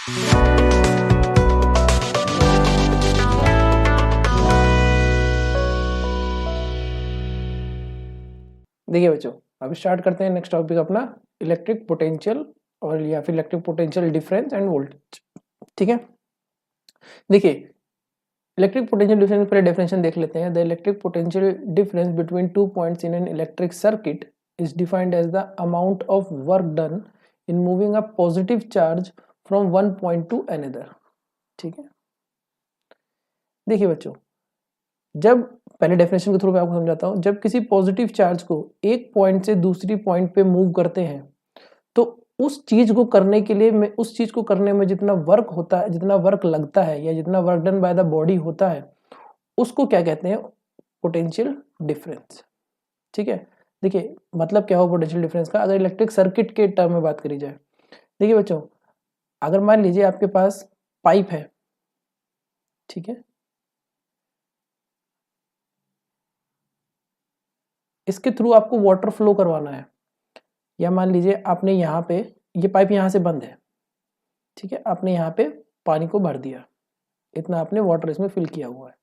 देखिए बच्चों, अब स्टार्ट करते हैं नेक्स्ट टॉपिक अपना इलेक्ट्रिक पोटेंशियल और या फिर electric potential difference and voltage. ठीक है, देखिए इलेक्ट्रिक पोटेंशियल डिफरेंस पहले डेफिनेशन देख लेते हैं। The electric potential difference between 2 points in an electric circuit is defined as the amount of work done in moving a positive charge from one point to another. ठीक है, देखिए बच्चों, जब पहले डेफिनेशन के थ्रू मैं आपको समझाता हूं। जब किसी पॉजिटिव चार्ज को एक पॉइंट से दूसरी पॉइंट पे मूव करते हैं तो उस चीज को करने के लिए में उस चीज को करने में जितना वर्क होता है, जितना वर्क लगता है या जितना work done by the body होता है, उसको क्या कहते हैं? Potential difference. ठीक है, देखिए मतलब क्या हो पोटेंशियल डिफरेंस का, अगर इलेक्ट्रिक सर्किट के टर्म में बात करी जाए। देखिए बच्चों, अगर मान लीजिए आपके पास पाइप है, ठीक है, इसके थ्रू आपको वाटर फ्लो करवाना है, या मान लीजिए आपने यहाँ पे ये पाइप यहाँ से बंद है, ठीक है, आपने यहाँ पे पानी को भर दिया, इतना आपने वाटर इसमें फिल किया हुआ है।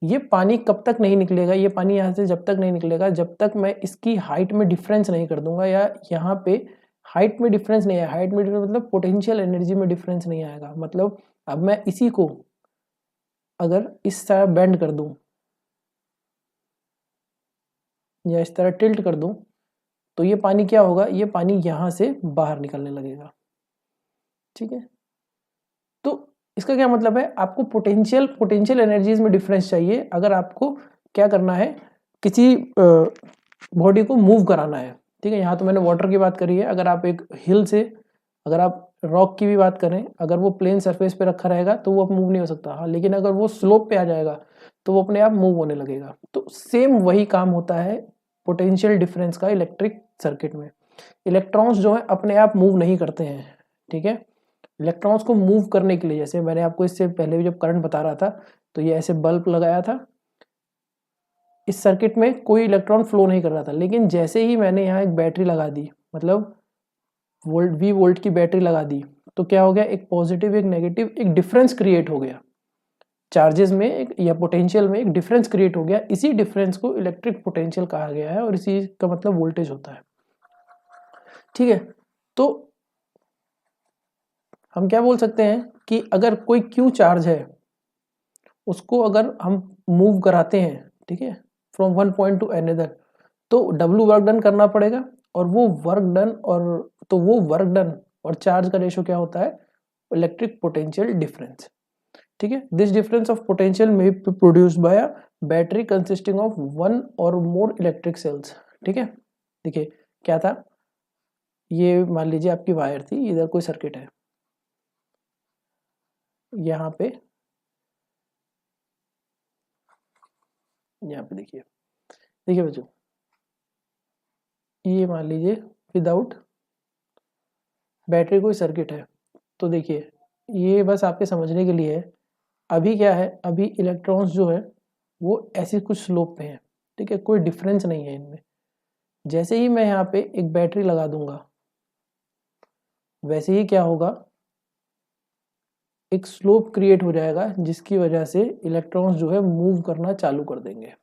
ये पानी कब तक नहीं निकलेगा? ये पानी यहाँ से जब तक नहीं निकलेगा जब तक मैं इसकी हाइट में डिफरेंस नहीं कर दूंगा, या यहाँ पे हाइट में डिफरेंस नहीं है। हाइट में डिफरेंस मतलब पोटेंशियल एनर्जी में डिफरेंस नहीं आएगा। मतलब अब मैं इसी को अगर इस तरह बेंड कर दूं या इस तरह टिल्ट कर दूं तो ये पानी क्या होगा? ये पानी यहाँ से बाहर निकलने लगेगा। ठीक है, तो इसका क्या मतलब है? आपको पोटेंशियल एनर्जीज में डिफरेंस चाहिए अगर आपको क्या करना है, किसी बॉडी को मूव कराना है। ठीक है, यहाँ तो मैंने वाटर की बात करी है। अगर आप एक हिल से, अगर आप रॉक की भी बात करें, अगर वो प्लेन सरफेस पे रखा रहेगा तो वो अब मूव नहीं हो सकता। हाँ, लेकिन अगर वो स्लोप पे आ जाएगा तो वो अपने आप मूव होने लगेगा। तो सेम वही काम होता है पोटेंशियल डिफरेंस का इलेक्ट्रिक सर्किट में। इलेक्ट्रॉन्स जो है अपने आप मूव नहीं करते हैं। ठीक है, इलेक्ट्रॉन्स को मूव करने के लिए, जैसे मैंने आपको इससे पहले भी जब करंट बता रहा था तो ये ऐसे बल्ब लगाया था, इस सर्किट में कोई इलेक्ट्रॉन फ्लो नहीं कर रहा था। लेकिन जैसे ही मैंने यहाँ एक बैटरी लगा दी, मतलब वोल्ट की बैटरी लगा दी, तो क्या हो गया? एक पॉजिटिव एक नेगेटिव एक डिफरेंस क्रिएट हो गया चार्जेस में, एक या पोटेंशियल में एक डिफरेंस क्रिएट हो गया। इसी डिफरेंस को इलेक्ट्रिक पोटेंशियल कहा गया है और इसी का मतलब वोल्टेज होता है। ठीक है, तो हम क्या बोल सकते हैं कि अगर कोई क्यू चार्ज है उसको अगर हम मूव कराते हैं, ठीक है, from one point to another, तो डब्ल्यू वर्क डन करना पड़ेगा। और वो वर्क डन और चार्ज का रेशो क्या होता है? Electric potential difference. ठीक है, दिस डिफरेंस ऑफ पोटेंशियल में be produced by a battery consisting of one और मोर इलेक्ट्रिक सेल्स। ठीक है, देखिए क्या था, ये मान लीजिए आपकी वायर थी, इधर कोई सर्किट है, यहाँ पे देखिए, देखिए बच्चों, ये मान लीजिए विदाउट बैटरी कोई सर्किट है। तो देखिए ये बस आपके समझने के लिए है। अभी क्या है, अभी इलेक्ट्रॉन्स जो है वो ऐसी कुछ स्लोप पे हैं। ठीक है, कोई डिफरेंस नहीं है इनमें। जैसे ही मैं यहाँ पे एक बैटरी लगा दूंगा, वैसे ही क्या होगा, एक स्लोप क्रिएट हो जाएगा जिसकी वजह से इलेक्ट्रॉन्स जो है मूव करना चालू कर देंगे।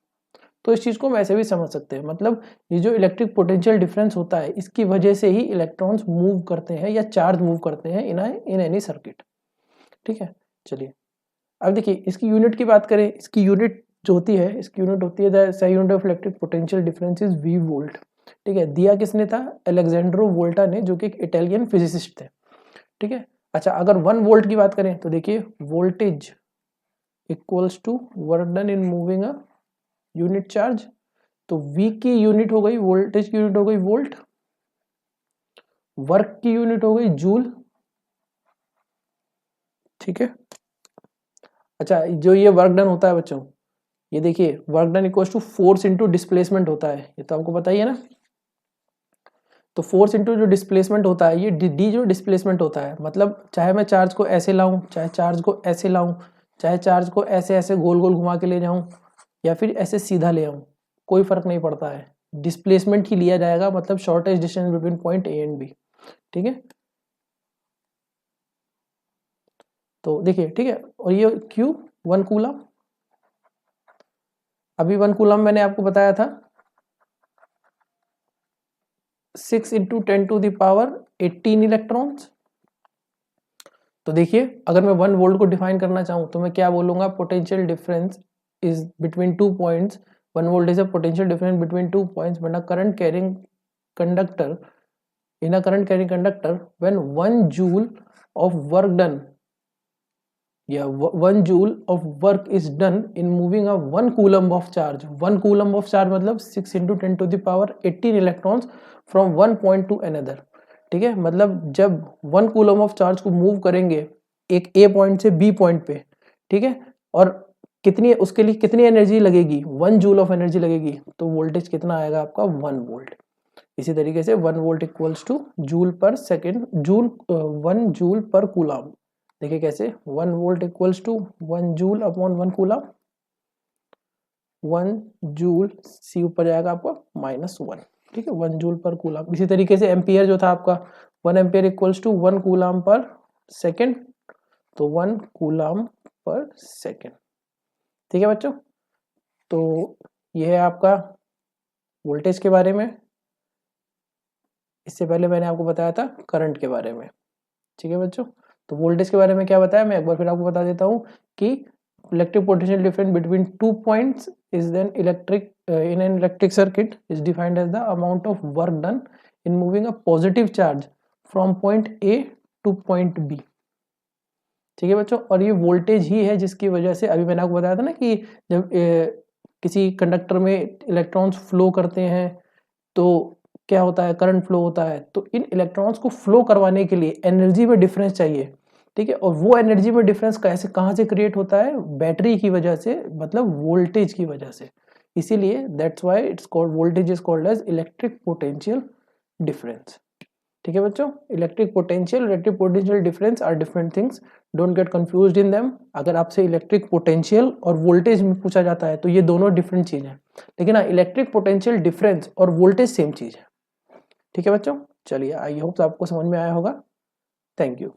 तो इस चीज को हम ऐसे भी समझ सकते हैं, मतलब ये जो इलेक्ट्रिक पोटेंशियल डिफरेंस होता है इसकी वजह से ही इलेक्ट्रॉन्स मूव करते हैं या चार्ज मूव करते हैं इन एनी सर्किट। ठीक है, चलिए अब देखिए इसकी यूनिट की बात करें। इसकी यूनिट जो होती है, इसकी यूनिट होती है the SI unit of electric potential difference is V volt. ठीक है, दिया किसने था? अलेक्जेंड्रो वोल्टा ने, जो कि एक इटालियन फिजिसिस्ट थे। ठीक है, अच्छा अगर 1 वोल्ट की बात करें तो देखिए voltage equals to work done in moving a unit charge. तो V की यूनिट हो गई, वोल्टेज की यूनिट हो गई वोल्ट, वर्क की यूनिट हो गई जूल। ठीक है, अच्छा जो ये वर्क डन होता है बच्चों, ये देखिए work done equals to force into displacement होता है, ये तो आपको पता ही है ना। तो फोर्स इनटू जो डिस्प्लेसमेंट होता है, ये डी जो डिस्प्लेसमेंट होता है, मतलब चाहे मैं चार्ज को ऐसे लाऊं, चाहे चार्ज को ऐसे लाऊं, चाहे चार्ज को ऐसे ऐसे गोल गोल घुमा के ले जाऊं या फिर ऐसे सीधा ले आऊं, कोई फर्क नहीं पड़ता है, डिस्प्लेसमेंट ही लिया जाएगा, मतलब shortest distance between point A and B. ठीक है, तो देखिए ठीक है, और ये Q 1 कूलम, अभी 1 कूलम मैंने आपको बताया था 6 × 10⁻18 इलेक्ट्रॉन्स। तो देखिए अगर मैं 1 वोल्ट को डिफाइन करना चाहूँ तो मैं क्या बोलूँगा, potential difference is between 2 points, 1 volt is a potential difference between 2 points when a current carrying conductor in a current carrying conductor when 1 joule of work done, 1 joule of work is done in moving a 1 coulomb of charge, 1 coulomb of charge मतलब 6 × 10⁻18 electrons from one point to another। ठीक है, मतलब जब 1 coulomb of charge को move करेंगे एक A point से B point पे, ठीक है, और कितनी, उसके लिए कितनी एनर्जी लगेगी, 1 जूल ऑफ एनर्जी लगेगी, तो वोल्टेज कितना आएगा आपका 1 वोल्ट। इसी तरीके से 1 volt equals to joule per second, 1 joule per coulomb. देखिए कैसे, 1 volt equals to 1 joule upon 1 coulomb, 1 joule, सी ऊपर जाएगा आपका -1, ठीक है, 1 जूल पर कूलम। इसी तरीके से एम्पियर जो था आपका 1 एम्पियर इक्वल्स टू 1 कूलम पर सेकेंड, तो 1 कूलम पर सेकेंड। ठीक है बच्चों, तो यह है आपका वोल्टेज के बारे में। इससे पहले मैंने आपको बताया था करंट के बारे में। ठीक है बच्चों, तो वोल्टेज के बारे में क्या बताया मैं एक बार फिर आपको बता देता हूँ कि electric potential difference between 2 points is then electric in an electric circuit is defined as the amount of work done in moving a positive charge from point A to point B। ठीक है बच्चों, और ये voltage ही है जिसकी वजह से अभी मैंने आपको बताया था ना कि जब किसी कंडक्टर में इलेक्ट्रॉन्स फ्लो करते हैं तो क्या होता है, करंट फ्लो होता है, तो इन इलेक्ट्रॉन्स को फ्लो करवाने के लिए एनर्जी में डिफरेंस चाहिए। ठीक है, और वो एनर्जी में डिफरेंस कैसे, कहाँ से क्रिएट होता है, बैटरी की वजह से, मतलब वोल्टेज की वजह से। इसीलिए that's why it's called, voltage is called as electric potential difference. ठीक है बच्चों, electric potential difference are different things, don't get confused in them. अगर आपसे इलेक्ट्रिक पोटेंशियल और वोल्टेज में पूछा जाता है तो ये दोनों डिफरेंट चीज है, लेकिन हाँ इलेक्ट्रिक पोटेंशियल डिफरेंस और वोल्टेज सेम चीज है। ठीक है बच्चों, चलिए आई होप आपको समझ में आया होगा। Thank you.